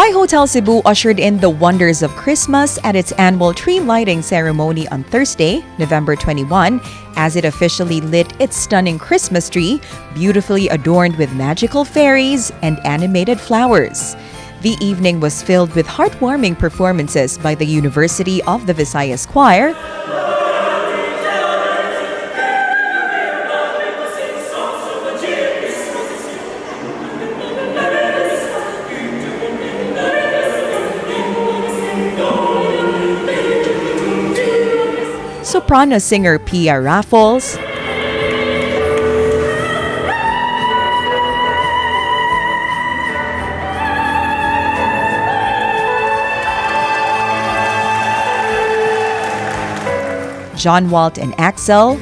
Bai Hotel Cebu ushered in the wonders of Christmas at its annual tree lighting ceremony on Thursday, November 21, as it officially lit its stunning Christmas tree, beautifully adorned with magical fairies and animated flowers. The evening was filled with heartwarming performances by the University of the Visayas Choir, soprano singer Pia Raffles, John Walt and Axel,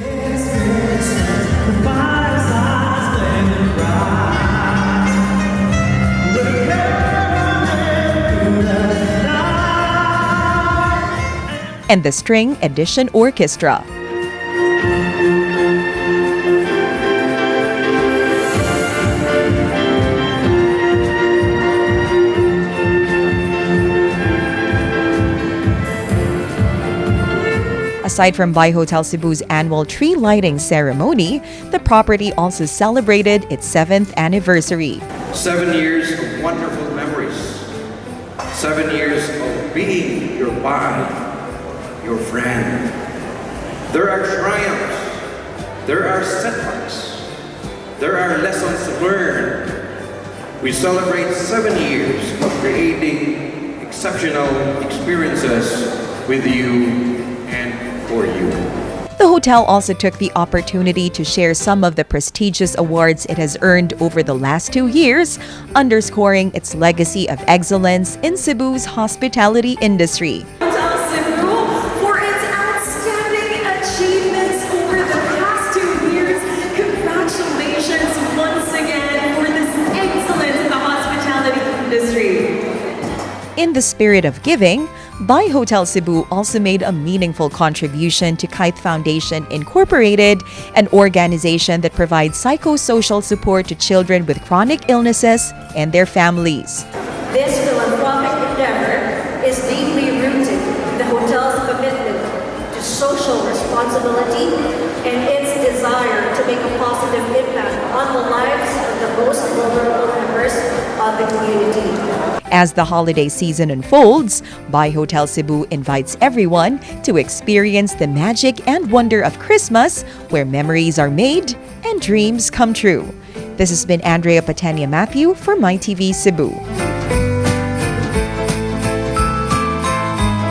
and the String Edition Orchestra. Aside from Bai Hotel Cebu's annual tree lighting ceremony, the property also celebrated its 7th anniversary. 7 years of wonderful memories. 7 years of being your Bai, your friend. There are triumphs. There are setbacks. There are lessons learned. We celebrate 7 years of creating exceptional experiences with you and for you. The hotel also took the opportunity to share some of the prestigious awards it has earned over the last 2 years, underscoring its legacy of excellence in Cebu's hospitality industry. Hotel Cebu for its outstanding achievements over the past 2 years. Congratulations once again for this excellence in the hospitality industry. In the spirit of giving, Bai Hotel Cebu also made a meaningful contribution to Kythe Foundation Inc, an organization that provides psychosocial support to children with chronic illnesses and their families. This philanthropic endeavor is deeply rooted in the hotel's commitment to social responsibility and its desire to make a positive impact on the lives of the most vulnerable members of the community. As the holiday season unfolds, Bai Hotel Cebu invites everyone to experience the magic and wonder of Christmas, where memories are made and dreams come true. This has been Andrea Patania Matthew for MyTV Cebu.